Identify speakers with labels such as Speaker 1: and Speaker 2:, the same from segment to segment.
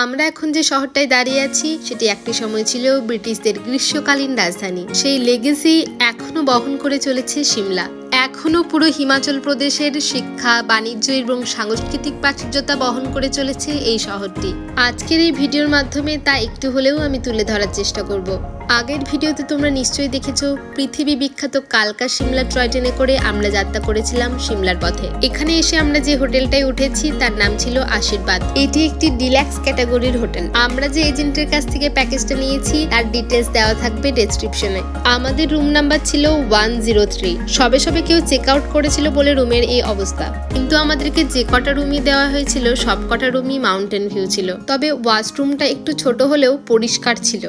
Speaker 1: আমরা এখন যে শহরটায় দাঁড়িয়ে আছি সেটি একটি সময় ছিল ব্রিটিশদের গ্রীষ্মকালীন রাজধানী। সেই লেগেসি এখনো বহন করে চলেছে সিমলা। এখনো পুরো হিমাচল প্রদেশের শিক্ষা, বাণিজ্য এবং সাংস্কৃতিক প্রাচুর্যতা বহন করে চলেছে এই শহরটি। আজকের এই ভিডিওর মাধ্যমে তা একটু হলেও আমি তুলে ধরার চেষ্টা করব। আগের ভিডিওতে তোমরা নিশ্চয়ই দেখেছো পৃথিবী বিখ্যাত কালকা সিমলা টয় ট্রেনে করে আমরা যাত্রা করেছিলাম সিমলার পথে। এখানে এসে আমরা যে হোটেলটায় উঠেছি তার নাম ছিল আশীর্বাদ। এটি একটি ডিলাক্স ক্যাটাগরির হোটেল। আমরা যে এজেন্টের কাছ থেকে প্যাকেজটা নিয়েছি তার ডিটেলস দেওয়া থাকবে ডেসক্রিপশনে। আমাদের রুম নাম্বার ছিল 103। সবে সবে কেউ চেক আউট করেছিল বলে রুমের এই অবস্থা, কিন্তু আমাদেরকে যে কটা রুমই দেওয়া হয়েছিল সব কটা রুমই মাউন্টেন ভিউ ছিল। তবে ওয়াশরুমটা একটু ছোট হলেও পরিষ্কার ছিল।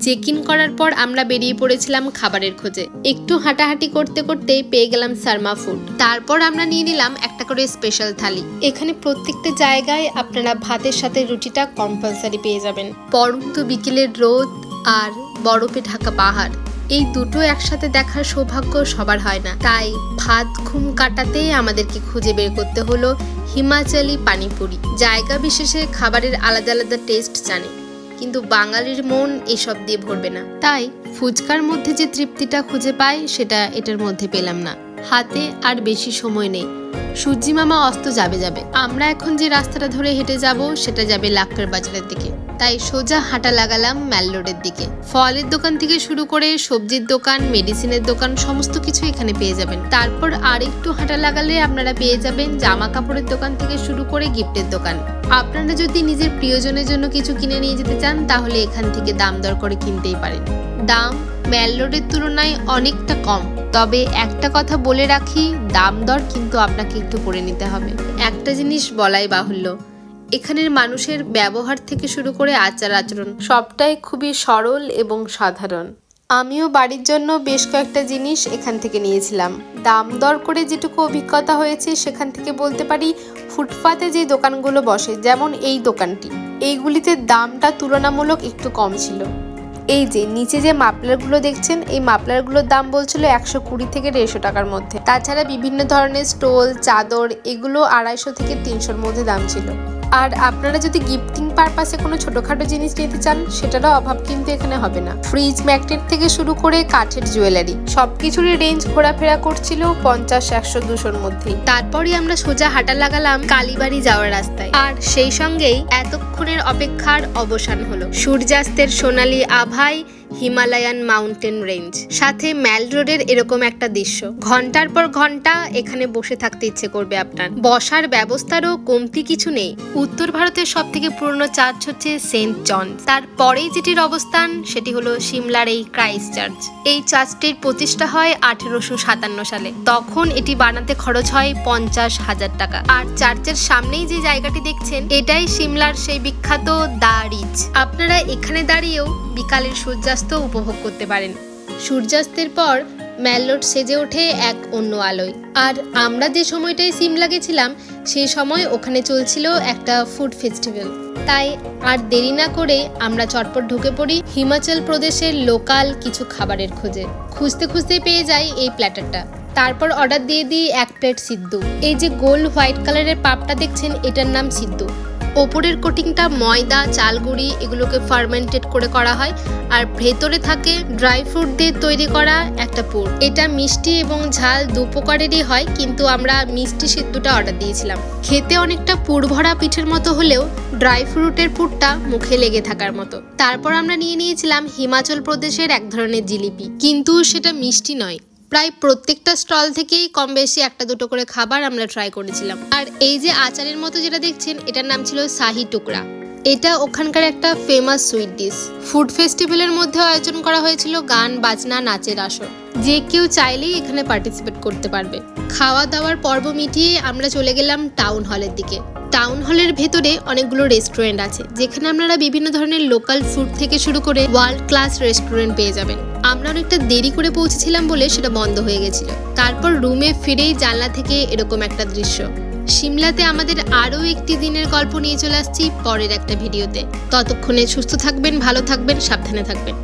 Speaker 1: চেক ইন করার পর আমরা বেরিয়ে পড়েছিলাম খাবারের খোঁজে। একটু হাঁটাহাঁটি করতে করতে পেয়ে গেলাম শর্মা ফুড। তারপর আমরা নিয়ে নিলাম একটা করে স্পেশাল থালি। এখানে প্রত্যেকটা জায়গায় আপনারা ভাতের সাথে রুটিটা কম্পালসারি পেয়ে যাবেন। পরন্ত বিকেলের রোদ আর বরফে ঢাকা পাহাড়, এই দুটো একসাথে দেখার সৌভাগ্য সবার হয় না। তাই ভাত ঘুম কাটাতে আমাদেরকে খুঁজে বের করতে হলো হিমাচলি পানিপুরি। জায়গা বিশেষে খাবারের আলাদা আলাদা টেস্ট জানে, কিন্তু বাঙালির মন এসব দিয়ে ভরবে না। তাই ফুচকার মধ্যে যে তৃপ্তিটা খুঁজে পাই সেটা এটার মধ্যে পেলাম না। হাতে আর বেশি সময় নেই, সূর্যি মামা অস্ত যাবে। আমরা এখন যে রাস্তাটা ধরে হেঁটে যাব সেটা যাবে লাক্কার বাজারের দিকে। তাই সোজা হাঁটা লাগালাম ম্যাল রোডের দিকে। ফলের দোকান থেকে শুরু করে সবজির দোকান, মেডিসিনের দোকান, সমস্ত কিছু এখানে পেয়ে যাবেন। তারপর আর একটু হাঁটা লাগালে আপনারা পেয়ে যাবেন জামা কাপড়ের দোকান থেকে শুরু করে গিফটের দোকান। আপনারা যদি নিজের প্রিয়জনের জন্য কিছু কিনে নিয়ে যেতে চান তাহলে এখান থেকে দাম দর করে কিনতেই পারেন। দাম ম্যাল রোডের তুলনায় অনেকটা কম, তবে একটা কথা বলে রাখি, দাম দর কিন্তু আপনাকে একটু করে নিতে হবে। একটা জিনিস বলাই বাহুল্য, এখানের মানুষের ব্যবহার থেকে শুরু করে আচার আচরণ সবটাই খুবই সরল এবং সাধারণ। আমিও বাড়ির জন্য বেশ কয়েকটা জিনিস এখান থেকে নিয়েছিলাম। দাম দর করে যেটুকু অভিজ্ঞতা হয়েছে সেখান থেকে বলতে পারি ফুটপাতে যে দোকানগুলো বসে, যেমন এই দোকানটি, এইগুলিতে দামটা তুলনামূলক একটু কম ছিল। এই যে নিচে যে মাফলারগুলো দেখছেন, এই মাফলারগুলোর দাম বলছিল 120 থেকে 150 টাকার মধ্যে। তাছাড়া বিভিন্ন ধরনের স্টোল, চাদর, এগুলো 250 থেকে 300-র মধ্যে দাম ছিল। আর আপনারা যদি গিফটিং পারপাসে কোনো ছোটখাটো জিনিস নিতে চান সেটারও অভাব কিন্তু এখানে হবে না। ফ্রিজ, ম্যাগনেট থেকে শুরু করে কাঠের জুয়েলারি সবকিছুরই রেঞ্জ ঘোরাফেরা করছিল 50, 100, 200-র মধ্যেই। তারপরই আমরা সোজা হাঁটা লাগালাম কালীবাড়ি যাওয়ার রাস্তায়। আর সেই সঙ্গেই এতক্ষণের অপেক্ষার অবসান হলো। সূর্যাস্তের সোনালী আভায় হিমালয়ান মাউন্টেন রেঞ্জ, সাথে ম্যাল রোডের এরকম একটা দৃশ্য। ঘন্টার পর ঘন্টা এখানে বসে থাকতে ইচ্ছে করবে আপনার। বসার ব্যবস্থারও কমতি কিছু নেই। উত্তর ভারতের সব থেকে পুরনো চার্চ হচ্ছে সেন্ট জন। তারপরেই যেটির অবস্থান সেটি হলো সিমলার এই ক্রাইস্ট চার্চ। এই চার্চটির প্রতিষ্ঠা হয় 1857 সালে। তখন এটি বানাতে খরচ হয় 50,000 টাকা। আর চার্চের সামনেই যে জায়গাটি দেখছেন এটাই সিমলার সেই বিখ্যাত দ্য রিচ। আপনারা এখানে দাঁড়িয়েও বিকালের সূর্যাস্ত উপভোগ করতে পারেন। সূর্যাস্তের পর ম্যাল রোড সেজে ওঠে এক অন্য আলোয়। আর আমরা যে সময়টায় সিমলা গেছিলাম সেই সময় ওখানে চলছিল একটা ফুড ফেস্টিভ্যাল। তাই আর দেরি না করে আমরা চটপট ঢুকে পড়ি হিমাচল প্রদেশের লোকাল কিছু খাবারের খোঁজে। খুঁজতে খুঁজতেই পেয়ে যাই এই প্ল্যাটারটা। তারপর অর্ডার দিয়ে দিই 1 প্লেট সিদ্ধু। এই যে গোল হোয়াইট কালারের পাপটা দেখছেন এটার নাম সিদ্ধু। ওপরের কোটিংটা ময়দা, চালগুড়ি এগুলোকে ফার্মেন্টেড করে করা হয়, আর ভেতরে থাকে ড্রাই ফ্রুট দিয়ে তৈরি করা একটা পুর। এটা মিষ্টি এবং ঝাল দু প্রকারেরই হয়, কিন্তু আমরা মিষ্টি সিদ্ধুটা অর্ডার দিয়েছিলাম। খেতে অনেকটা পুর ভরা পিঠের মতো হলেও ড্রাই ফ্রুটের পুরটা মুখে লেগে থাকার মতো। তারপর আমরা নিয়ে নিয়েছিলাম হিমাচল প্রদেশের এক ধরনের জিলিপি, কিন্তু সেটা মিষ্টি নয়। প্রায় প্রত্যেকটা স্টল থেকেই কম বেশি একটা দুটো করে খাবার আমরা ট্রাই করেছিলাম। আর এই যে আচারের মতো যেটা দেখছেন এটার নাম ছিল শাহি টুকরা। এটা ওখানকার একটা ফেমাস সুইট ডিশ। ফুড ফেস্টিভ্যালের মধ্যে আয়োজন করা হয়েছিল গান, বাজনা, নাচের আসর। যে কেউ চাইলেই এখানে পার্টিসিপেট করতে পারবে। খাওয়া দাওয়ার পর্ব মিটিয়ে আমরা চলে গেলাম টাউন হলের দিকে। টাউন হলের ভেতরে অনেকগুলো রেস্টুরেন্ট আছে, যেখানে আপনারা বিভিন্ন ধরনের লোকাল ফুড থেকে শুরু করে ওয়ার্ল্ড ক্লাস রেস্টুরেন্ট পেয়ে যাবেন। আমরা অনেকটা দেরি করে পৌঁছেছিলাম বলে সেটা বন্ধ হয়ে গেছিল। তারপর রুমে ফিরেই জানলা থেকে এরকম একটা দৃশ্য। সিমলাতে আমাদের আরও একটি দিনের গল্প নিয়ে চলে আসছি পরের একটা ভিডিওতে। ততক্ষণে সুস্থ থাকবেন, ভালো থাকবেন, সাবধানে থাকবেন।